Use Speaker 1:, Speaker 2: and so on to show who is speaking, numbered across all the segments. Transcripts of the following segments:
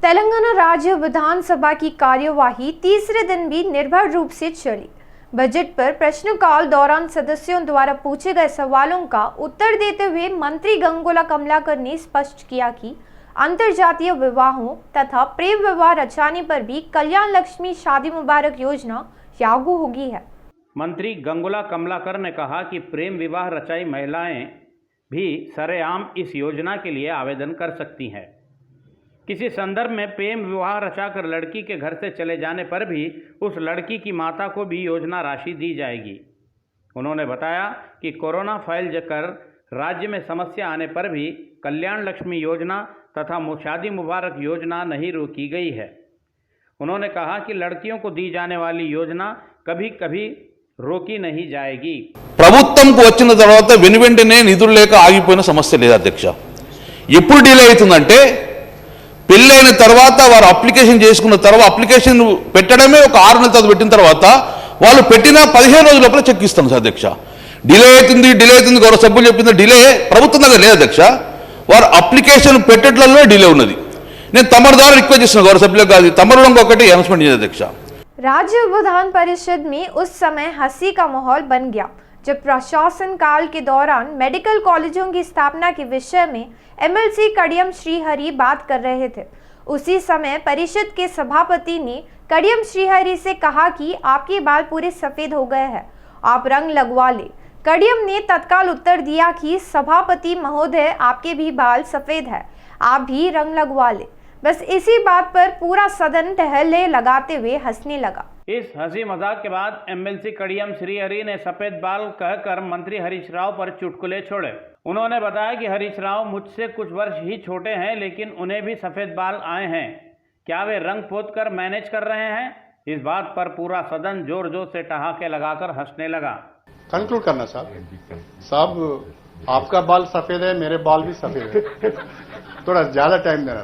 Speaker 1: तेलंगाना राज्य विधानसभा की कार्यवाही तीसरे दिन भी निर्भर रूप से चली। बजट पर प्रश्नकाल दौरान सदस्यों द्वारा पूछे गए सवालों का उत्तर देते हुए मंत्री गंगुला कमलाकर ने स्पष्ट किया कि अंतरजातीय विवाहों तथा प्रेम विवाह रचाने पर भी कल्याण लक्ष्मी शादी मुबारक योजना लागू होगी है।
Speaker 2: मंत्री गंगुला कमलाकर ने कहा कि प्रेम विवाह रचाई महिलाएं भी सरेआम इस योजना के लिए आवेदन कर सकती हैं। किसी संदर्भ में प्रेम विवाह रचाकर लड़की के घर से चले जाने पर भी उस लड़की की माता को भी योजना राशि दी जाएगी। उन्होंने बताया कि कोरोना फैल कर राज्य में समस्या आने पर भी कल्याण लक्ष्मी योजना तथा शादी मुबारक योजना नहीं रोकी गई है। उन्होंने कहा कि लड़कियों को दी जाने वाली योजना कभी कभी रोकी नहीं जाएगी।
Speaker 3: ప్రభుత్వంకు వచ్చిన తర్వాత వెనువెంటనే నిధులు లేక ఆగిపోయిన సమస్య లేదు అధ్యక్ష. ఎప్పుడు డిలే అవుతుందంటే పెళ్ళైన తర్వాత వారు అప్లికేషన్ చేసుకున్న తర్వాత అప్లికేషన్ పెట్టడమే ఒక 6 నెలల తర్వాత పెట్టిన తర్వాత వాళ్ళు పెట్టిన 15 రోజుల లోపల చెక్ ఇస్తాం అధ్యక్ష. డిలే అవుతుంది గౌరవ సభ్యులు చెప్పింది డిలే ప్రభుత్వం దగ్గర లేదు అధ్యక్ష. వారు అప్లికేషన్ పెట్టడంలో డిలే ఉన్నది. నేను తమరి ద్వారా రిక్వెస్ట్ చేస్తున్నా గౌరవ సభ్యులకు కాదు తమరు ఒకటి అనౌన్స్మెంట్ చేయాలి అధ్యక్ష.
Speaker 1: राज्य विधान परिषद में उस समय हंसी का माहौल बन गया जब प्रशासन काल के दौरान मेडिकल कॉलेजों की स्थापना के विषय में एमएलसी कडियम श्रीहरि बात कर रहे थे। उसी समय परिषद के सभापति ने कडियम श्रीहरि से कहा कि आपके बाल पूरे सफेद हो गए हैं, आप रंग लगवा ले। कडियम ने तत्काल उत्तर दिया कि सभापति महोदय आपके भी बाल सफेद है, आप भी रंग लगवा ले। बस इसी बात पर पूरा सदन टहलने लगाते हुए हंसने लगा।
Speaker 2: इस हंसी मजाक के बाद एमएलसी कडियम श्रीहरि ने सफेद बाल कहकर मंत्री हरीश राव पर चुटकुले छोड़े। उन्होंने बताया कि हरीश राव मुझसे कुछ वर्ष ही छोटे हैं, लेकिन उन्हें भी सफेद बाल आए हैं। क्या वे रंग पोत कर मैनेज कर रहे हैं? इस बात पर पूरा सदन जोर जोर से ठहाके लगाकर हंसने लगा।
Speaker 4: कंक्लूड करना साहब, आपका बाल सफेद है, मेरे बाल भी सफेद है, थोड़ा ज्यादा टाइम देना।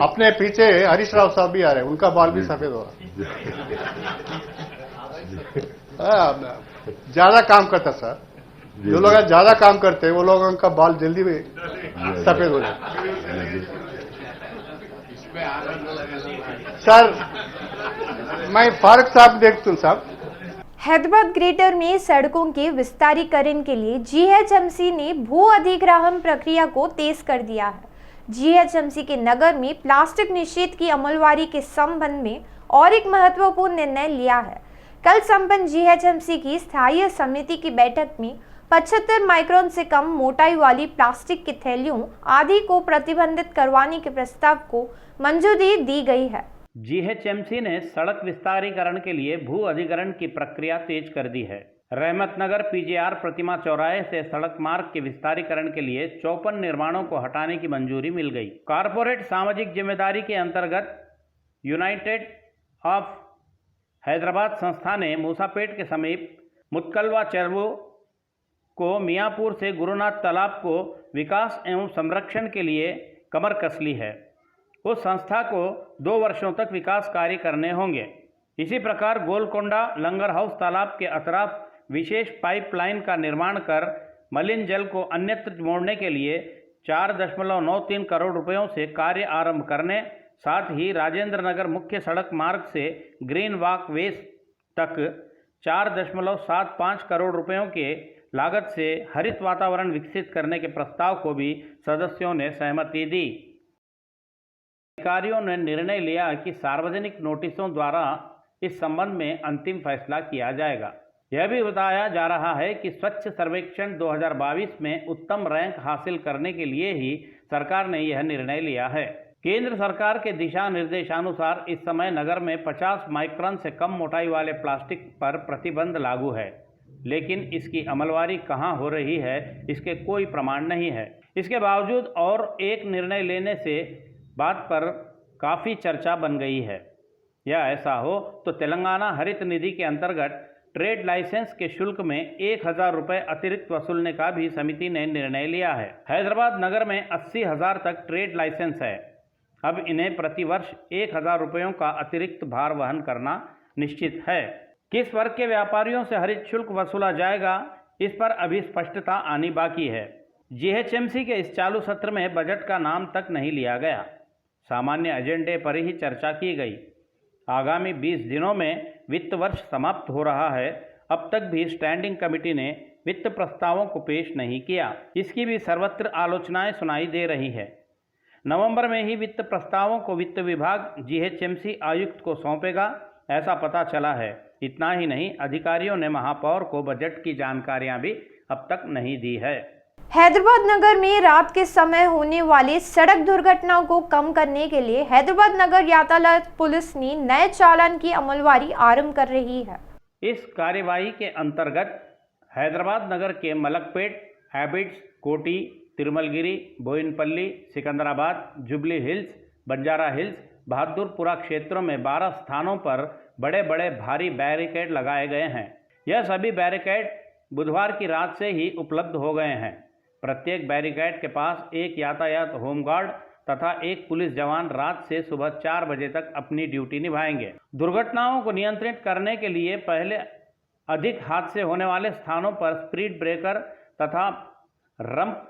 Speaker 4: अपने पीछे हरीश राव साहब भी आ रहे हैं, उनका बाल भी सफेद हो रहा। ज्यादा काम करता सर, जो लोग ज्यादा काम करते हैं वो लोगों का बाल जल्दी में सफेद हो जाता। सर मैं फारूक साहब देखता हूँ साहब।
Speaker 1: हैदराबाद ग्रेटर में सड़कों के विस्तारीकरण के लिए जीएचएमसी ने भू अधिग्रहण प्रक्रिया को तेज कर दिया है। जीएचएमसी के नगर में प्लास्टिक निषेध की अमलवारी के संबंध में और एक महत्वपूर्ण निर्णय लिया है। कल संपन्न जीएचएमसी की स्थायी समिति की बैठक में 75 माइक्रोन से कम मोटाई वाली प्लास्टिक की थैलियों आदि को प्रतिबंधित करवाने के प्रस्ताव को मंजूरी दी गई है।
Speaker 2: जीएचएमसी ने सड़क विस्तारीकरण के लिए भू अधिग्रहण की प्रक्रिया तेज कर दी है। रहमतनगर पीजीआर प्रतिमा चौराहे से सड़क मार्ग के विस्तारीकरण के लिए 54 निर्माणों को हटाने की मंजूरी मिल गई। कारपोरेट सामाजिक जिम्मेदारी के अंतर्गत यूनाइटेड ऑफ हैदराबाद संस्था ने मूसापेट के समीप मुत्कलवा चरवो को मियाँपुर से गुरुनाथ तालाब को विकास एवं संरक्षण के लिए कमर कस ली है। उस संस्था को 2 वर्षों तक विकास कार्य करने होंगे। इसी प्रकार गोलकोंडा लंगर हाउस तालाब के अतराफ विशेष पाइपलाइन का निर्माण कर मलिन जल को अन्यत्र मोड़ने के लिए 4.93 करोड़ रुपयों से कार्य आरंभ करने, साथ ही राजेंद्र नगर मुख्य सड़क मार्ग से ग्रीन वॉक वेस तक 4.75 करोड़ रुपयों के लागत से हरित वातावरण विकसित करने के प्रस्ताव को भी सदस्यों ने सहमति दी। अधिकारियों ने निर्णय लिया कि सार्वजनिक नोटिसों द्वारा इस संबंध में अंतिम फैसला किया जाएगा। यह भी बताया जा रहा है कि स्वच्छ सर्वेक्षण 2022 में उत्तम रैंक हासिल करने के लिए ही सरकार ने यह निर्णय लिया है। केंद्र सरकार के दिशा निर्देशानुसार इस समय नगर में 50 माइक्रोन से कम मोटाई वाले प्लास्टिक पर प्रतिबंध लागू है, लेकिन इसकी अमलवारी कहां हो रही है इसके कोई प्रमाण नहीं है। इसके बावजूद और एक निर्णय लेने से बात पर काफ़ी चर्चा बन गई है। या ऐसा हो तो तेलंगाना हरित निधि के अंतर्गत ट्रेड लाइसेंस के शुल्क में 1000 रुपये अतिरिक्त वसूलने का भी समिति ने निर्णय लिया है। हैदराबाद नगर में 80,000 तक ट्रेड लाइसेंस है। अब इन्हें प्रतिवर्ष 1000 रुपयों का अतिरिक्त भार वहन करना निश्चित है। किस वर्ग के व्यापारियों से हरित शुल्क वसूला जाएगा, इस पर अभी स्पष्टता आनी बाकी है। जीएचएमसी के इस चालू सत्र में बजट का नाम तक नहीं लिया गया। सामान्य एजेंडे पर ही चर्चा की गई। आगामी 20 दिनों में वित्त वर्ष समाप्त हो रहा है। अब तक भी स्टैंडिंग कमेटी ने वित्त प्रस्तावों को पेश नहीं किया। इसकी भी सर्वत्र आलोचनाएं सुनाई दे रही है। नवंबर में ही वित्त प्रस्तावों को वित्त विभाग जीएचएमसी आयुक्त को सौंपेगा, ऐसा पता चला है। इतना ही नहीं, अधिकारियों ने महापौर को बजट की जानकारियां भी अब तक नहीं दी है।
Speaker 1: हैदराबाद नगर में रात के समय होने वाली सड़क दुर्घटनाओं को कम करने के लिए हैदराबाद नगर यातायात पुलिस ने नए चालान की अमलवारी आरंभ कर रही है।
Speaker 2: इस कार्यवाही के अंतर्गत हैदराबाद नगर के मलकपेट, हैबिट्स, कोटी, Tirumalagiri, Boinpally, Secunderabad, jubilee hills, Banjara hills, Bahadurpura क्षेत्रों में 12 स्थानों पर बड़े बड़े भारी बैरिकेड लगाए गए हैं। यह सभी बैरिकेड बुधवार की रात से ही उपलब्ध हो गए हैं। प्रत्येक बैरिकेड के पास एक यातायात होमगार्ड तथा एक पुलिस जवान रात से सुबह 4 बजे तक अपनी ड्यूटी निभाएंगे। दुर्घटनाओं को नियंत्रित करने के लिए पहले अधिक हादसे होने वाले स्थानों पर स्पीड ब्रेकर तथा रंप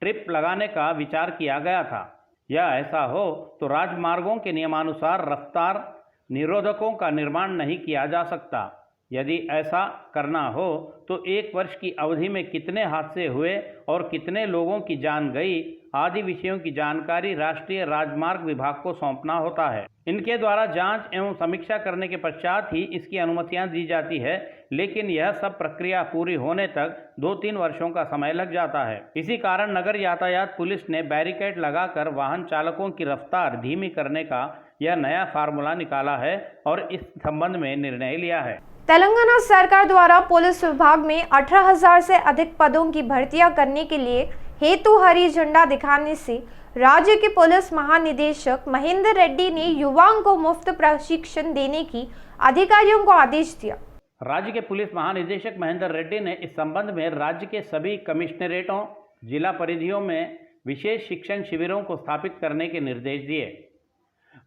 Speaker 2: ट्रिप लगाने का विचार किया गया था। यह ऐसा हो तो राजमार्गों के नियमानुसार रफ्तार निरोधकों का निर्माण नहीं किया जा सकता। यदि ऐसा करना हो तो 1 वर्ष की अवधि में कितने हादसे हुए और कितने लोगों की जान गई आदि विषयों की जानकारी राष्ट्रीय राजमार्ग विभाग को सौंपना होता है। इनके द्वारा जांच एवं समीक्षा करने के पश्चात ही इसकी अनुमतियां दी जाती है, लेकिन यह सब प्रक्रिया पूरी होने तक 2-3 वर्षों का समय लग जाता है। इसी कारण नगर यातायात पुलिस ने बैरिकेड लगाकर वाहन चालकों की रफ्तार धीमी करने का यह नया फार्मूला निकाला है और इस संबंध में निर्णय लिया है।
Speaker 1: तेलंगाना सरकार द्वारा पुलिस विभाग में 18,000 से अधिक पदों की भर्तियां करने के लिए हेतु हरी झंडा दिखाने से राज्य के पुलिस महानिदेशक महेंद्र रेड्डी ने युवाओं को मुफ्त प्रशिक्षण देने की अधिकारियों को आदेश दिया।
Speaker 2: राज्य के पुलिस महानिदेशक महेंद्र रेड्डी ने इस संबंध में राज्य के सभी कमिश्नरेटों, जिला परिधियों में विशेष शिक्षण शिविरों को स्थापित करने के निर्देश दिए।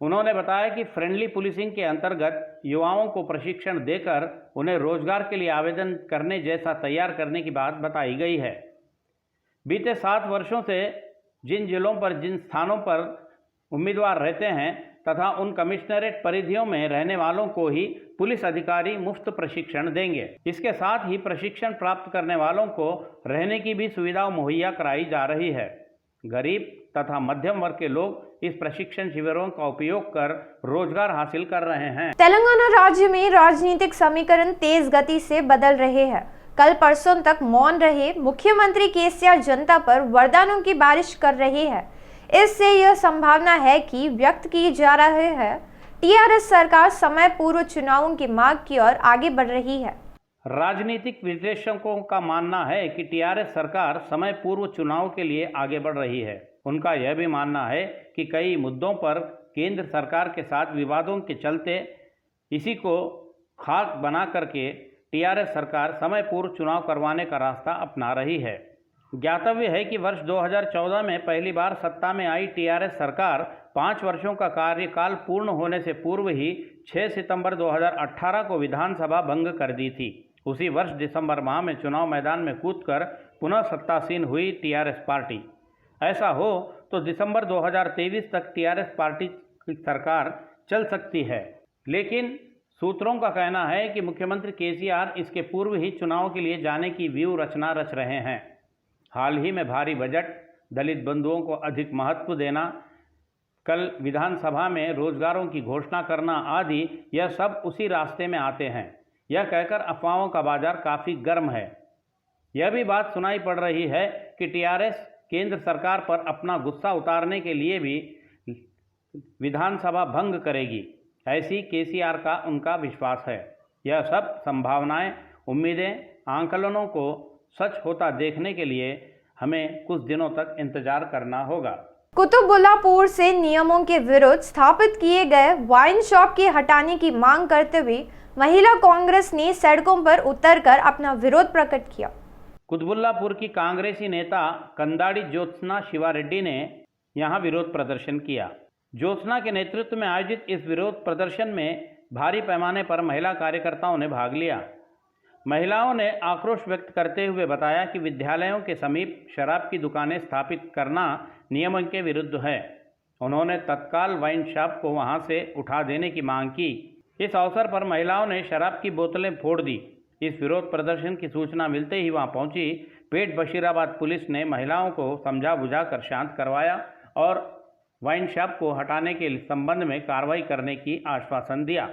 Speaker 2: उन्होंने बताया कि फ्रेंडली पुलिसिंग के अंतर्गत युवाओं को प्रशिक्षण देकर उन्हें रोजगार के लिए आवेदन करने जैसा तैयार करने की बात बताई गई है। बीते 7 वर्षों से जिन जिलों पर जिन स्थानों पर उम्मीदवार रहते हैं तथा उन कमिश्नरेट परिधियों में रहने वालों को ही पुलिस अधिकारी मुफ्त प्रशिक्षण देंगे। इसके साथ ही प्रशिक्षण प्राप्त करने वालों को रहने की भी सुविधा मुहैया कराई जा रही है। गरीब तथा मध्यम वर्ग के लोग इस प्रशिक्षण शिविरों का उपयोग कर रोजगार हासिल कर रहे हैं।
Speaker 1: तेलंगाना राज्य में राजनीतिक समीकरण तेज गति से बदल रहे हैं। कल परसों तक मौन रहे मुख्यमंत्री केसीआर जनता पर वरदानों की बारिश कर रहे हैं। इससे यह संभावना है कि व्यक्त की जा रही है टीआरएस सरकार समय पूर्व चुनावों की मांग की ओर आगे बढ़ रही है।
Speaker 2: राजनीतिक विश्लेषकों का मानना है कि टीआरएस सरकार समय पूर्व चुनाव के लिए आगे बढ़ रही है। उनका यह भी मानना है कि कई मुद्दों पर केंद्र सरकार के साथ विवादों के चलते इसी को खाक बना करके टीआरएस सरकार समय पूर्व चुनाव करवाने का रास्ता अपना रही है। ज्ञातव्य है कि वर्ष 2014 में पहली बार सत्ता में आई टीआरएस सरकार 5 वर्षों का कार्यकाल पूर्ण होने से पूर्व ही 6 सितंबर 2018 को विधानसभा भंग कर दी थी। उसी वर्ष दिसंबर माह में चुनाव मैदान में कूदकर पुनः सत्तासीन हुई टीआरएस पार्टी। ऐसा हो तो दिसंबर 2023 तक टीआरएस पार्टी की सरकार चल सकती है, लेकिन सूत्रों का कहना है कि मुख्यमंत्री केसीआर इसके पूर्व ही चुनाव के लिए जाने की व्यूह रचना रच रहे हैं। हाल ही में भारी बजट, दलित बंधुओं को अधिक महत्व देना, कल विधानसभा में रोजगारों की घोषणा करना आदि यह सब उसी रास्ते में आते हैं। यह कहकर अफवाहों का बाजार काफ़ी गर्म है। यह भी बात सुनाई पड़ रही है कि टीआरएस केंद्र सरकार पर अपना गुस्सा उतारने के लिए भी विधानसभा भंग करेगी, ऐसी केसीआर का उनका विश्वास है। यह सब संभावनाएं, उम्मीदें, आंकलनों को सच होता देखने के लिए हमें कुछ दिनों तक इंतजार करना होगा।
Speaker 1: कुतुबुल्लापुर से नियमों के विरुद्ध स्थापित किए गए वाइन शॉप के हटाने की मांग करते हुए महिला कांग्रेस ने सड़कों पर उतरकर अपना विरोध प्रकट किया।
Speaker 2: कुतुबुल्लापुर की कांग्रेसी नेता कंदाड़ी ज्योत्सना शिवारेड्डी ने यहां विरोध प्रदर्शन किया। ज्योत्सना के नेतृत्व में आयोजित इस विरोध प्रदर्शन में भारी पैमाने पर महिला कार्यकर्ताओं ने भाग लिया। महिलाओं ने आक्रोश व्यक्त करते हुए बताया कि विद्यालयों के समीप शराब की दुकानें स्थापित करना नियमों के विरुद्ध है। उन्होंने तत्काल वाइन शॉप को वहां से उठा देने की मांग की। इस अवसर पर महिलाओं ने शराब की बोतलें फोड़ दी। इस विरोध प्रदर्शन की सूचना मिलते ही वहां पहुंची पेट बशीराबाद पुलिस ने महिलाओं को समझा बुझाकर शांत करवाया और वाइन शॉप को हटाने के संबंध में कार्रवाई करने की आश्वासन दिया।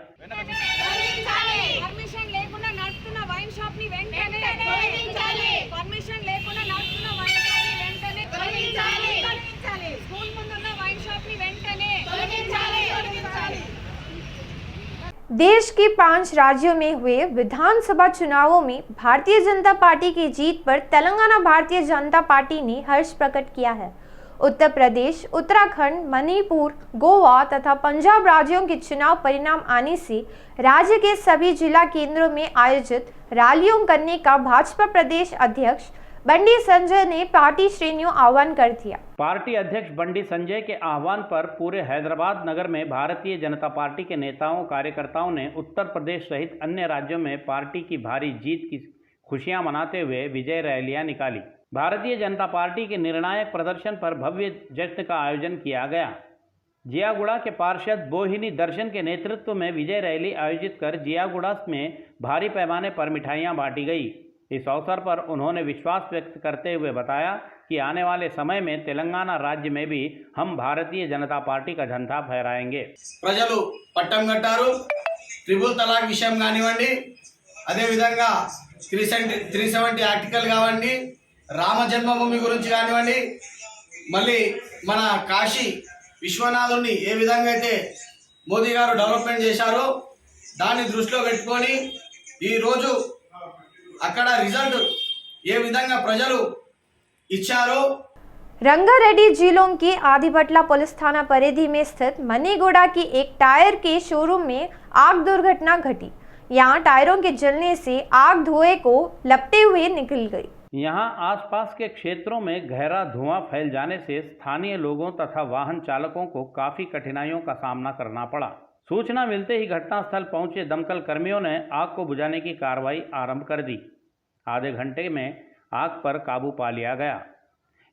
Speaker 5: పర్మిషన్ లేకుండా నడుస్తున్న వైన్ షాప్ ని వెంటనే తొలగించాలి. పర్మిషన్ లేకుండా నడుస్తున్న వైన్ షాప్ ని వెంటనే తొలగించాలి. స్కూల్ ముందున్న వైన్ షాప్ ని వెంటనే తొలగించాలి.
Speaker 1: देश के 5 राज्यों में हुए विधानसभा चुनावों में भारतीय जनता पार्टी की जीत पर तेलंगाना भारतीय जनता पार्टी ने हर्ष प्रकट किया है। उत्तर प्रदेश, उत्तराखंड, मणिपुर, गोवा तथा पंजाब राज्यों के चुनाव परिणाम आने से राज्य के सभी जिला केंद्रों में आयोजित रैलियों करने का भाजपा प्रदेश अध्यक्ष बंडी संजय ने पार्टी श्रेणियों आह्वान कर दिया।
Speaker 2: पार्टी अध्यक्ष बंडी संजय के आह्वान पर पूरे हैदराबाद नगर में भारतीय जनता पार्टी के नेताओं कार्यकर्ताओं ने उत्तर प्रदेश सहित अन्य राज्यों में पार्टी की भारी जीत की खुशियां मनाते हुए विजय रैलियां निकाली। भारतीय जनता पार्टी के निर्णायक प्रदर्शन पर भव्य जश्न का आयोजन किया गया। जियागुड़ा के पार्षद बोहिनी दर्शन के नेतृत्व में विजय रैली आयोजित कर जियागुड़ा में भारी पैमाने पर मिठाइयां बांटी गई। इस अवसर पर उन्होंने विश्वास व्यक्त करते हुए बताया कि आने वाले समय में तेलंगाना राज्य में भी हम भारतीय जनता पार्टी का झंडा फहराएंगे।
Speaker 6: ప్రజలు పట్టం కట్టారు। ట్రిపుల్ తలాక్ విషయం కానివ్వండి, అదేవిధంగా 370 ఆర్టికల్ కావండి, రామ జన్మభూమి గురించి కానివ్వండి, మళ్ళీ మన కాశీ విశ్వనాథుని ఏ విధంగా అయితే మోదీ గారు డెవలప్మెంట్ చేశారో దాన్ని దృష్టిలో పెట్టుకొని ఈరోజు అక్కడ రిజల్ట్ ఏ విధంగా ప్రజలు ఇచ్చారో।
Speaker 1: रंगारेड्डी जिलों की आदिबटला पुलिस थाना परिधि में स्थित मनीगुड़ा की एक टायर के शोरूम में आग दुर्घटना घटी। यहां टायरों के जलने से आग धुएं को लपटे हुए निकल गई।
Speaker 2: यहां आसपास के क्षेत्रों में गहरा धुआं फैल जाने से स्थानीय लोगों तथा वाहन चालकों को काफी कठिनाइयों का सामना करना पड़ा। सूचना मिलते ही घटनास्थल पहुंचे दमकल कर्मियों ने आग को बुझाने की कार्रवाई आरंभ कर दी। आधे घंटे में आग पर काबू पा लिया गया।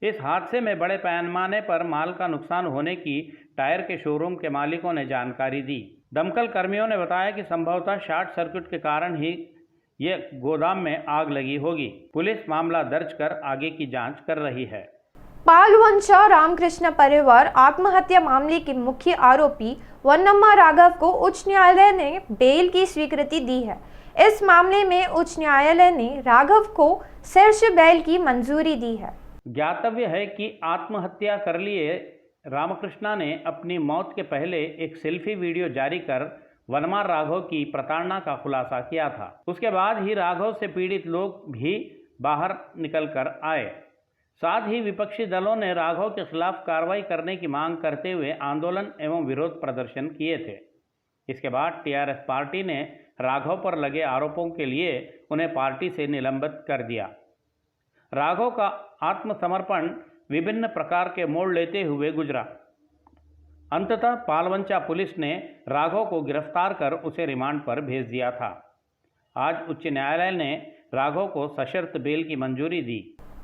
Speaker 2: इस हादसे में बड़े पैमाने पर माल का नुकसान होने की टायर के शोरूम के मालिकों ने जानकारी दी। दमकल कर्मियों ने बताया कि संभवतः शॉर्ट सर्किट के कारण ही ये गोदाम में आग लगी होगी। पुलिस मामला दर्ज कर आगे की जांच कर रही है।
Speaker 1: पालवंचा रामकृष्ण परिवार आत्महत्या मामले के मुख्य आरोपी वन्नम्मा राघव को उच्च न्यायालय ने बेल की स्वीकृति दी है। इस मामले में उच्च न्यायालय ने राघव को शीर्ष बेल की मंजूरी दी है।
Speaker 2: ज्ञातव्य है कि आत्महत्या कर लिए रामकृष्णा ने अपनी मौत के पहले एक सेल्फी वीडियो जारी कर वन्नमा राघव की प्रताड़ना का खुलासा किया था। उसके बाद ही राघव से पीड़ित लोग भी बाहर निकल कर आए। साथ ही विपक्षी दलों ने राघव के खिलाफ कार्रवाई करने की मांग करते हुए आंदोलन एवं विरोध प्रदर्शन किए थे। इसके बाद टीआरएस पार्टी ने राघव पर लगे आरोपों के लिए उन्हें पार्टी से निलंबित कर दिया। राघव का आत्मसमर्पण विभिन्न प्रकार के मोड़ लेते हुए गुजरा। अंततः पालवंचा पुलिस ने राघव को गिरफ्तार कर उसे रिमांड पर भेज दिया था। आज उच्च न्यायालय ने राघव को सशर्त बेल की मंजूरी दी।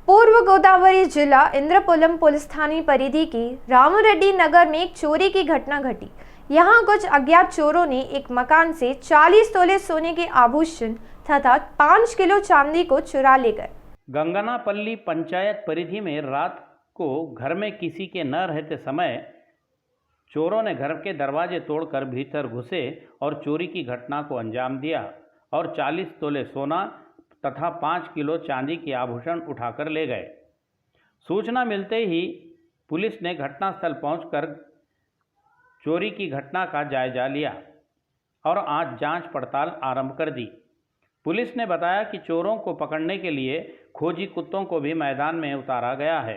Speaker 1: पूर्व गोदावरी जिला इंद्रपुलम पुलिस थाने परिधि के रामरेड्डी नगर में एक चोरी की घटना घटी। यहां कुछ अज्ञात चोरों ने एक मकान से 40 तोले सोने के आभूषण तथा 5 किलो चांदी को चुरा ले गए।
Speaker 2: गंगनापल्ली पंचायत परिधि में रात को घर में किसी के न रहते समय चोरों ने घर के दरवाजे तोड़कर भीतर घुसे और चोरी की घटना को अंजाम दिया और 40 तोले सोना तथा 5 किलो चांदी के आभूषण उठाकर ले गए। सूचना मिलते ही पुलिस ने घटनास्थल पहुंचकर चोरी की घटना का जायजा लिया और आज जांच पड़ताल आरंभ कर दी। पुलिस ने बताया कि चोरों को पकड़ने के लिए खोजी कुत्तों को भी मैदान में उतारा गया है।